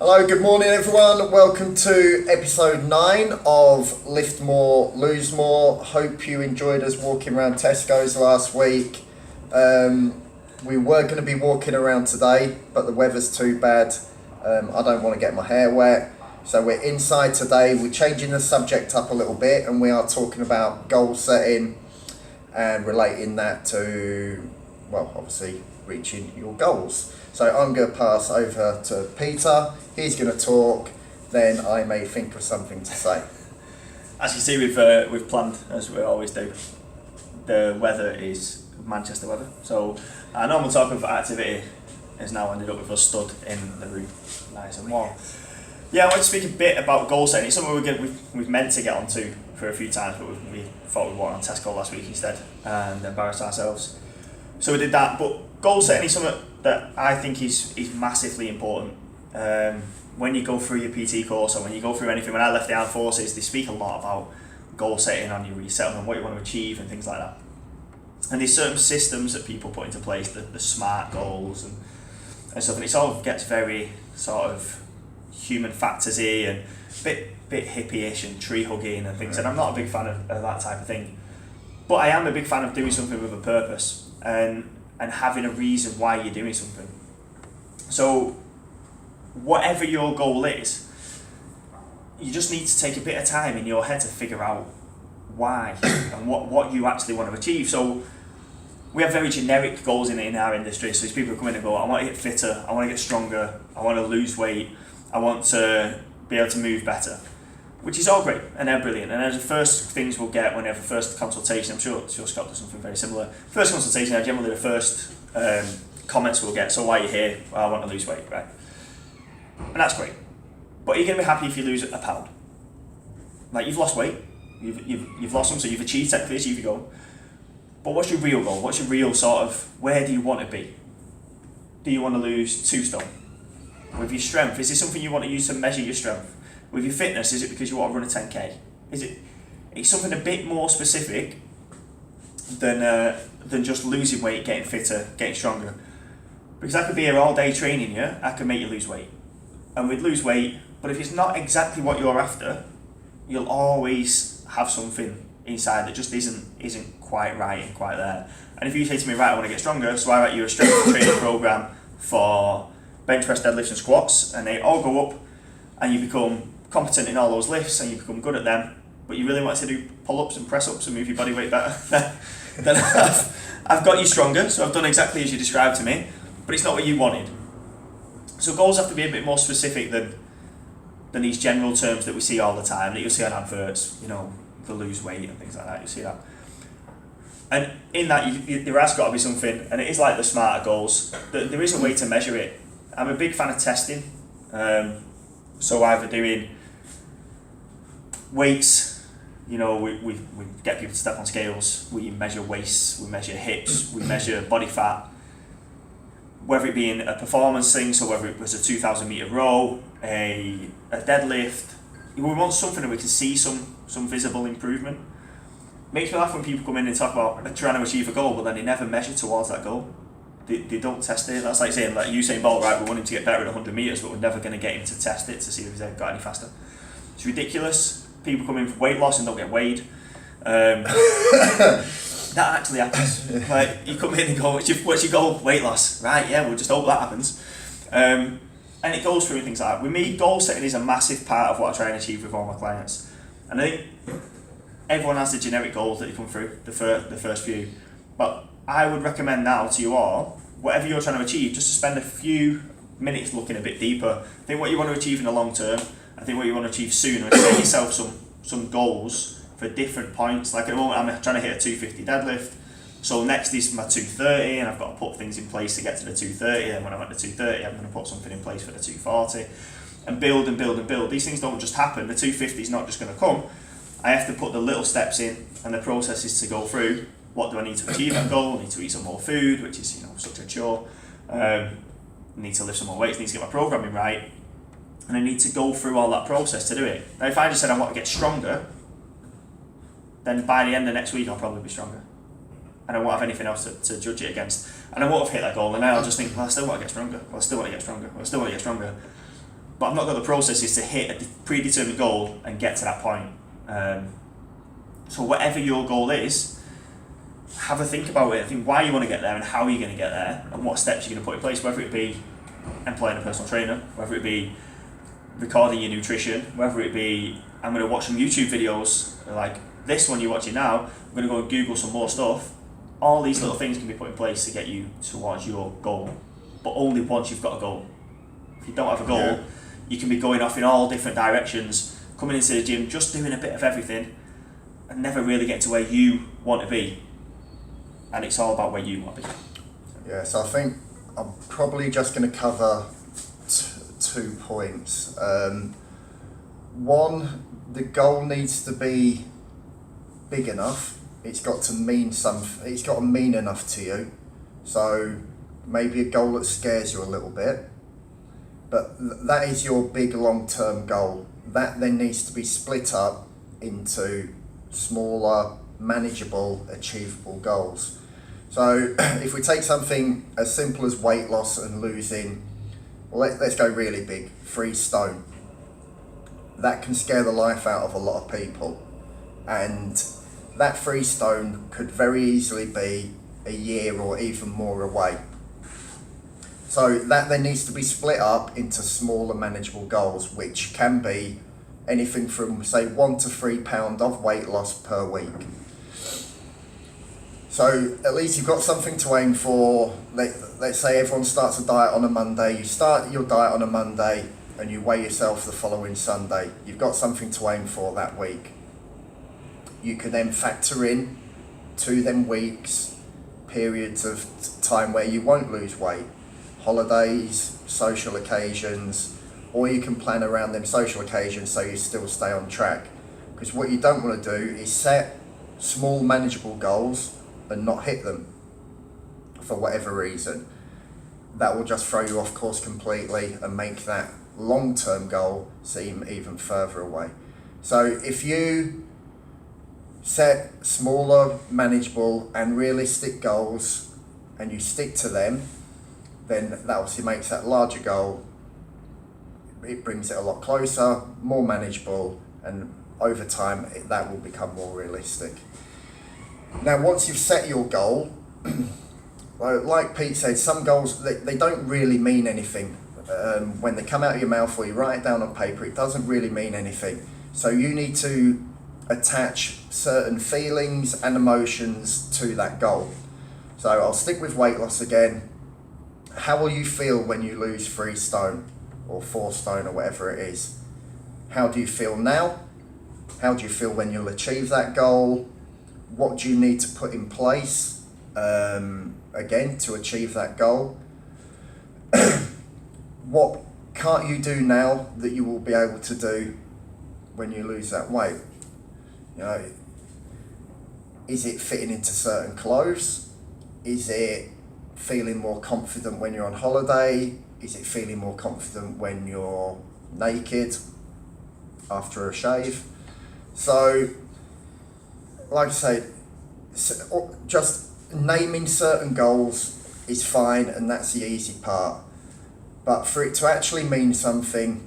Hello, good morning everyone. Welcome to episode 9 of Lift More, Lose More. Hope you enjoyed us walking around Tesco's last week. We were going to be walking around today, but the weather's too bad. I don't want to get my hair wet. So we're inside today. We're changing the subject up a little bit and we are talking about goal setting and relating that to, well, obviously reaching your goals. So I'm going to pass over to Peter. He's going to talk, then I may think of something to say. As you see, we've planned, as we always do. The weather is Manchester weather, so our normal talk of activity has now ended up with us stood in the room, nice and warm. Yeah, I want to speak a bit about goal setting. It's something we've meant to get onto for a few times, but we thought we'd walk on Tesco last week instead and embarrass ourselves. So we did that, but goal setting is something that I think is massively important. When you go through your PT course or when you go through anything, when I left the armed forces, they speak a lot about goal setting on your resettlement, what you want to achieve and things like that. And there's certain systems that people put into place, the SMART goals and stuff, and it all gets very sort of human factors-y and bit hippie-ish and tree hugging and things, and I'm not a big fan of that type of thing. But I am a big fan of doing something with a purpose and having a reason why you're doing something. So whatever your goal is, you just need to take a bit of time in your head to figure out why and what you actually want to achieve. So we have very generic goals in our industry. So these people who come in and go, I want to get fitter, I want to get stronger, I want to lose weight, I want to be able to move better, which is all great and they're brilliant. And they're the first things we'll get when we have the first consultation. I'm sure Scott does something very similar. First consultation are generally the first comments we'll get. So why are you here? Well, I want to lose weight, right? And that's great. But you're going to be happy if you lose a pound. Like, you've lost weight, you've lost some, so you've achieved technically your goal. But what's your real goal? What's your real sort of, where do you want to be? Do you want to lose 2 stone? With your strength, is this something you want to use to measure your strength? With your fitness, is it because you want to run a 10k? It's something a bit more specific than just losing weight, getting fitter, getting stronger. Because I could be here all day training you, I can make you lose weight. And we'd lose weight, but if it's not exactly what you're after, you'll always have something inside that just isn't quite right and quite there. And if you say to me, right, I want to get stronger, so I write you a strength training program for bench press, deadlifts and squats, and they all go up and you become competent in all those lifts and you become good at them, but you really want to do pull-ups and press-ups and move your body weight better, then I've got you stronger, so I've done exactly as you described to me, but it's not what you wanted. So goals have to be a bit more specific than these general terms that we see all the time, that you'll see on adverts, to lose weight and things like that, you see that. And in that, there has got to be something, and it is like the SMART goals, there is a way to measure it. I'm a big fan of testing, so either doing weights, we get people to step on scales, we measure waists, we measure hips, we measure body fat, whether it be in a performance thing, so whether it was a 2,000 metre row, a deadlift, we want something that we can see some visible improvement. Makes me laugh when people come in and talk about trying to achieve a goal, but then they never measure towards that goal. They don't test it. That's like saying, like Usain Bolt, right, we want him to get better at 100 metres, but we're never going to get him to test it to see if he's got any faster. It's ridiculous. People come in for weight loss and don't get weighed. That actually happens. Like, you come in and go, what's your goal? Weight loss. Right, yeah, we'll just hope that happens. And it goes through things like that. With me, goal setting is a massive part of what I try and achieve with all my clients. And I think everyone has the generic goals that they come through, the first few. But I would recommend now to you all, whatever you're trying to achieve, just to spend a few minutes looking a bit deeper. I think what you want to achieve in the long term, I think what you want to achieve sooner, and set yourself some goals for different points. Like at the moment, I'm trying to hit a 250 deadlift. So next is my 230, and I've got to put things in place to get to the 230. And when I'm at the 230, I'm going to put something in place for the 240, and build and build and build. These things don't just happen. The 250 is not just going to come. I have to put the little steps in and the processes to go through. What do I need to achieve that goal? I need to eat some more food, which is such a chore. I need to lift some more weights. I need to get my programming right, and I need to go through all that process to do it. Now, if I just said I want to get stronger, then by the end of next week I'll probably be stronger, and I won't have anything else to judge it against, and I won't have hit that goal. And now I'll just think, well, I still want to get stronger. Well, I still want to get stronger. Well, I still want to get stronger. but I've not got the processes to hit a predetermined goal and get to that point. So whatever your goal is, have a think about it. Think why you want to get there and how you're going to get there and what steps you're going to put in place, whether it be employing a personal trainer, whether it be recording your nutrition, whether it be I'm going to watch some YouTube videos like this one you're watching now, I'm going to go and Google some more stuff. All these little things can be put in place to get you towards your goal, but only once you've got a goal. If you don't have a goal, you can be going off in all different directions, coming into the gym, just doing a bit of everything, and never really get to where you want to be. And it's all about where you want to be. Yeah, so I think I'm probably just going to cover 2 points. One, the goal needs to be big enough. It's got to mean something. It's got to mean enough to you. So maybe a goal that scares you a little bit, but that is your big long-term goal. That then needs to be split up into smaller, manageable, achievable goals. So if we take something as simple as weight loss and losing, well, let's go really big, 3 stone. That can scare the life out of a lot of people. And that 3 stone could very easily be a year or even more away. So that then needs to be split up into smaller manageable goals, which can be anything from, say, 1 to 3 pounds of weight loss per week. So at least you've got something to aim for. Let's say everyone starts a diet on a Monday. You start your diet on a Monday and you weigh yourself the following Sunday. You've got something to aim for that week. You can then factor in to them weeks, periods of time where you won't lose weight, holidays, social occasions, or you can plan around them social occasions so you still stay on track. Because what you don't want to do is set small manageable goals and not hit them for whatever reason. That will just throw you off course completely and make that long-term goal seem even further away. So if you set smaller, manageable and realistic goals and you stick to them, then that obviously makes that larger goal, it brings it a lot closer, more manageable, and over time that will become more realistic. Now once you've set your goal, like Pete said, some goals, they don't really mean anything. When they come out of your mouth or you write it down on paper, it doesn't really mean anything. So you need to attach certain feelings and emotions to that goal. So I'll stick with weight loss again. How will you feel when you lose 3 stone or 4 stone or whatever it is? How do you feel now? How do you feel when you'll achieve that goal? What do you need to put in place, again, to achieve that goal? What can't you do now that you will be able to do when you lose that weight? You know, is it fitting into certain clothes? Is it feeling more confident when you're on holiday? Is it feeling more confident when you're naked after a shave? So, like I say, just naming certain goals is fine, and that's the easy part. But for it to actually mean something,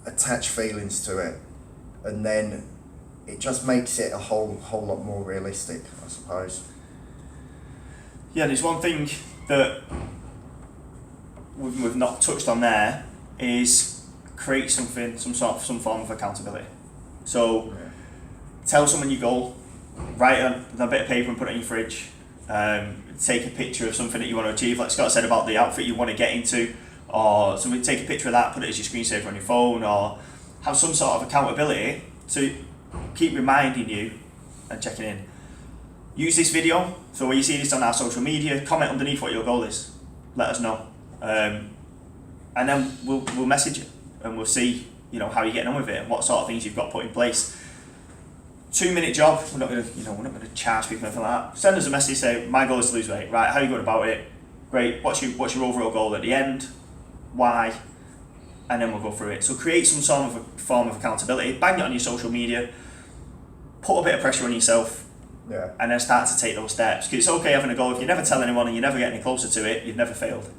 attach feelings to it, and then it just makes it a whole lot more realistic, I suppose. Yeah, there's one thing that we've not touched on there is create some form of accountability. So tell someone your goal, write it on a bit of paper and put it in your fridge. Take a picture of something that you want to achieve, like Scott said about the outfit you want to get into, or something. Take a picture of that, put it as your screensaver on your phone, or have some sort of accountability to keep reminding you and checking in. Use this video, so when you see this on our social media, comment underneath what your goal is. Let us know, and then we'll message you and we'll see how you're getting on with it and what sort of things you've got put in place. 2-minute job. We're not gonna charge people anything like that. Send us a message, say my goal is to lose weight. Right, how are you going about it? Great. What's your overall goal at the end? Why? And then we'll go through it. So create some sort of a form of accountability. Bang it on your social media. Put a bit of pressure on yourself. Yeah. And then start to take those steps. Because it's okay having a goal. If you never tell anyone and you never get any closer to it, you've never failed.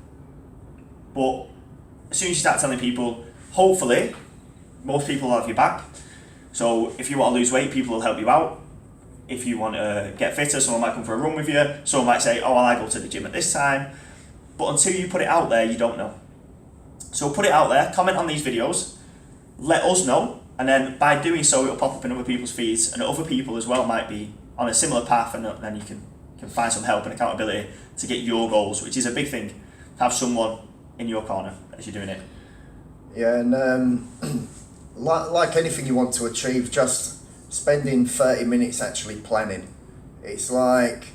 But as soon as you start telling people, hopefully, most people will have your back. So if you want to lose weight, people will help you out. If you want to get fitter, someone might come for a run with you. Someone might say, oh, well, I go to the gym at this time. But until you put it out there, you don't know. So put it out there, comment on these videos, let us know, and then by doing so, it'll pop up in other people's feeds, and other people as well might be on a similar path, and then you can find some help and accountability to get your goals, which is a big thing. Have someone in your corner as you're doing it. Yeah, and like anything you want to achieve, just spending 30 minutes actually planning. It's like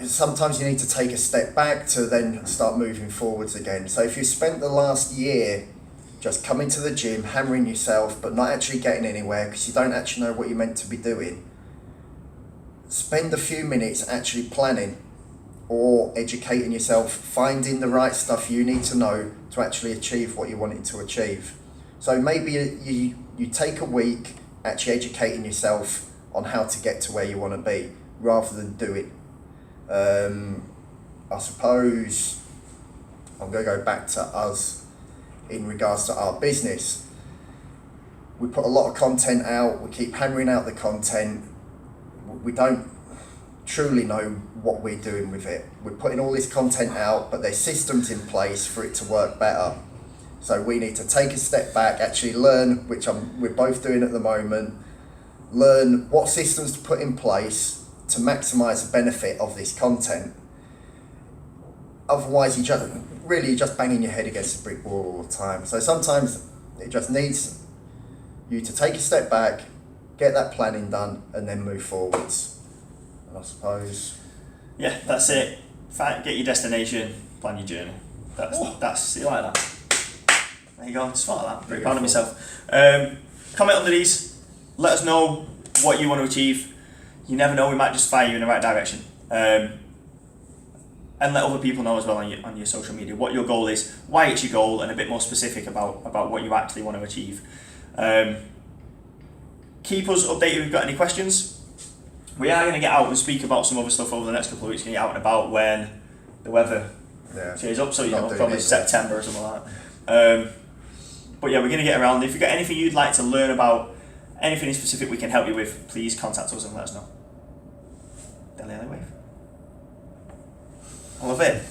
sometimes you need to take a step back to then start moving forwards again. So if you spent the last year just coming to the gym, hammering yourself, but not actually getting anywhere because you don't actually know what you're meant to be doing, spend a few minutes actually planning or educating yourself, finding the right stuff you need to know to actually achieve what you're wanting to achieve. So maybe you take a week actually educating yourself on how to get to where you want to be rather than do it. I suppose I'm going to go back to us in regards to our business. We put a lot of content out, we keep hammering out the content, we don't truly know what we're doing with it. We're putting all this content out, but there's systems in place for it to work better. So we need to take a step back, actually learn, which we're both doing at the moment, learn what systems to put in place to maximise the benefit of this content. Otherwise, you're just banging your head against a brick wall all the time. So sometimes it just needs you to take a step back, get that planning done, and then move forwards. And I suppose... Yeah, that's it. Get your destination, plan your journey. That's you like that. There you go, just like that. Pretty proud of myself. Comment under these. Let us know what you want to achieve. You never know, we might just fire you in the right direction. And let other people know as well on your social media what your goal is, why it's your goal, and a bit more specific about what you actually want to achieve. Keep us updated if you've got any questions. We are going to get out and speak about some other stuff over the next couple of weeks, going to get out and about when the weather changes up, so probably September or something like that. But yeah, we're going to get around. If you've got anything you'd like to learn about, anything in specific we can help you with, please contact us and let us know. Daily Wave. I love it.